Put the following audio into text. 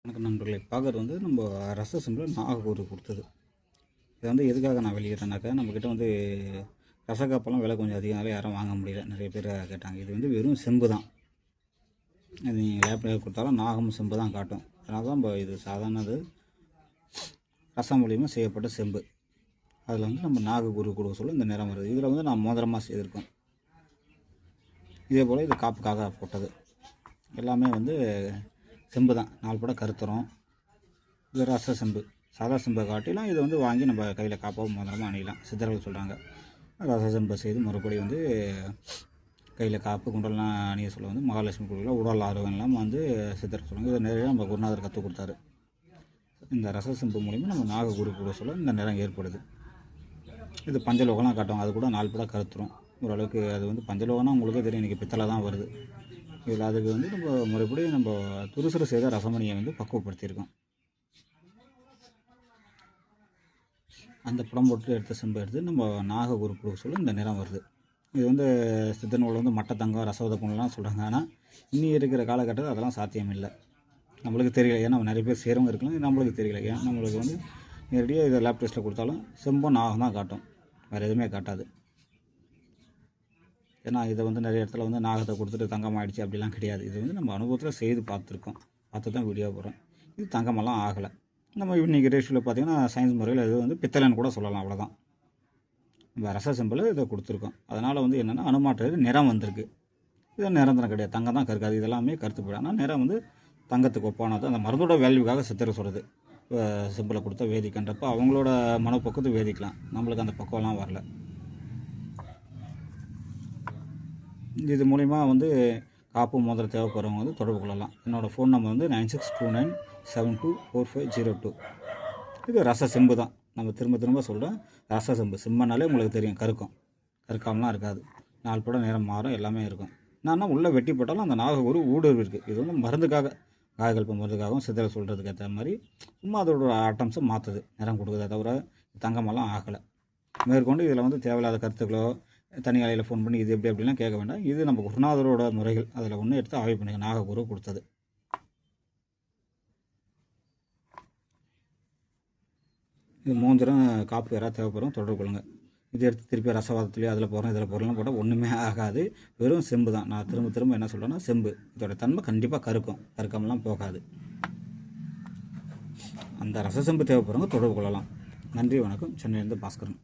வணக்கம் நண்பர்களே, பார்க்குறது வந்து நம்ம ரச செம்பில் நாகக்கூறு கொடுத்தது. இதை வந்து எதுக்காக நான் வெளியிடுறேன்னாக்கா, நம்மக்கிட்ட வந்து ரசக்காப்பெல்லாம் விலை கொஞ்சம் அதிகமாகவே யாரும் வாங்க முடியல. நிறைய பேர் கேட்டாங்க. இது வந்து வெறும் செம்பு தான். இது நீங்கள் லேப்டாப் கொடுத்தாலும் நாகம் செம்பு தான் காட்டும். அதனால தான் நம்ம இது சாதாரணது ரசம் மூலியமாக செய்யப்பட்ட செம்பு. அதில் வந்து நம்ம நாகக்கூறு கொடுக்க சொல்ல இந்த நிறம் வருது. இதில் வந்து நான் மோதிரமாக செய்திருக்கோம். இதே போல் இது காப்புக்காக போட்டது. எல்லாமே வந்து செம்பு தான். 4 படம் கருத்துரும். இது ரச செம்பு. சாதா செம்பை காட்டிலும் இது வந்து வாங்கி நம்ம கையில் காப்பாக மோதிரமாக அணியலாம். சித்தர்கள் சொல்கிறாங்க. ரச செம்பை செய்து மறுபடியும் வந்து கையில் காப்பு குண்டலாம் அணிய சொல்ல வந்து மகாலட்சுமி கோவிலில் உடல் ஆரோக்கியம்லாம் வந்து சித்தர்கள் சொல்லுவாங்க. இதை நிறைய நம்ம குருநாதர் கற்றுக் கொடுத்தாரு. இந்த ரச செம்பு மூலிமா நம்ம நாககுரு கூட சொல்ல இந்த நிறம் ஏற்படுது. இது பஞ்சலோகம்லாம் காட்டுவாங்க. அது கூட 4 படம் கருத்துரும். ஓரளவுக்கு அது வந்து பஞ்சலோகம்னா உங்களுக்கே தெரியும், இன்றைக்கி பித்தளை தான் வருது. இதில் அதுக்கு வந்து நம்ம முறைப்படி நம்ம துருசுறு செய்த ரசமணியை வந்து பக்குவப்படுத்தியிருக்கோம். அந்த படம் போட்டு எடுத்த செம்பை எடுத்து நம்ம நாககுரு கொடுக்க சொல்ல இந்த நிறம் வருது. இது வந்து சித்த நூல் வந்து மட்டை தங்கம் ரசவத பொண்ணுலாம் சொல்கிறாங்க. ஆனால் இன்னி இருக்கிற காலகட்டத்தில் அதெல்லாம் சாத்தியம் இல்லை. நம்மளுக்கு தெரியல. ஏன்னா நிறைய பேர் சேரவங்க இருக்கலாம், நம்மளுக்கு தெரியல. ஏன் நம்மளுக்கு வந்து நேரடியாக இதை லேப் டெஸ்ட்டில் கொடுத்தாலும் செம்பும் நாகம் தான் காட்டும், வேறு எதுவுமே காட்டாது. ஏன்னா இதை வந்து நிறைய இடத்துல வந்து நாகத்தை கொடுத்துட்டு தங்கம் ஆகிடுச்சு அப்படிலாம் கிடையாது. இது வந்து நம்ம அனுபவத்தில் செய்து பார்த்துருக்கோம். பார்த்து தான் வீடியோ போடுறோம். இது தங்கமெல்லாம் ஆகலை. நம்ம இன்றைக்கி ரேஷியோவில் பார்த்திங்கன்னா சயின்ஸ் முறையில் இது வந்து பித்தளைன்னு கூட சொல்லலாம். அவ்வளோதான். நம்ம ரச செம்பில் இதை கொடுத்துருக்கோம். அதனால் வந்து என்னென்னா அனுமாற்றது நிறம் வந்திருக்கு. இது நிரந்தரம் கிடையாது. தங்கம் தான் கருக்காது. இதெல்லாமே கருத்து போயிடும். ஆனால் நிறம் வந்து தங்கத்துக்கு ஒப்பானது. அந்த மருந்தோட வேல்யூக்காக சித்தர் சொல்கிறது. செம்பில் கொடுத்த வேதிக்கன்றப்போ அவங்களோட மனப்பக்குவத்தை வேதிக்கலாம். நம்மளுக்கு அந்த பக்குவம்லாம் வரல. இது மூலிமா வந்து காப்பு மோதிரம் தேவைப்படுறவங்க வந்து தொடர்பு கொள்ளலாம். என்னோடய ஃபோன் நம்பர் வந்து 9629724502. இது ரச செம்பு தான். நம்ம திரும்ப திரும்ப சொல்கிறேன், ரச செம்பு. செம்புனாலே உங்களுக்கு தெரியும், கருக்காமலாம் இருக்காது. 4 படம் நேரம் மாறும், எல்லாமே இருக்கும். என்னன்னா உள்ளே வெட்டி போட்டாலும் அந்த நாககுரு ஊடுருவி இருக்குது. இது வந்து மருந்துக்காக, காயகல்ப மருந்துக்காகவும் சித்தரை சொல்கிறதுக்கு ஏற்ற மாதிரி சும்மா அதோட அட்டம்ஸை மாற்றுது, நிறம் கொடுக்குதே தவிர தங்கமெல்லாம் ஆகலை. மேற்கொண்டு இதில் வந்து தேவையில்லாத கருத்துக்களோ தனி அலையில் ஃபோன் பண்ணி இது எப்படி அப்படிலாம் கேட்க வேண்டாம். இது நம்ம குருநாதரோட முறைகள். அதில் ஒன்று எடுத்து ஆய்வு பண்ணுங்க. நாககுரு கொடுத்தது. இது மோந்திரம் காப்பு யாராவது தேவைப்படும் தொடர்பு கொள்ளுங்க. இது எடுத்து திருப்பி ரசவாதத்துலேயோ அதில் போகிறோம் இதில் போகிறலாம் போட்டால் ஒன்றுமே ஆகாது. வெறும் செம்பு தான். நான் திரும்ப திரும்ப என்ன சொல்கிறேன்னா செம்பு. இதோட தன்மை கண்டிப்பாக கருக்கமெல்லாம் போகாது. அந்த ரச செம்பு தேவைப்படுறவங்க தொடர்பு கொள்ளலாம். நன்றி, வணக்கம். சென்னையிலேருந்து பாஸ்கரன்.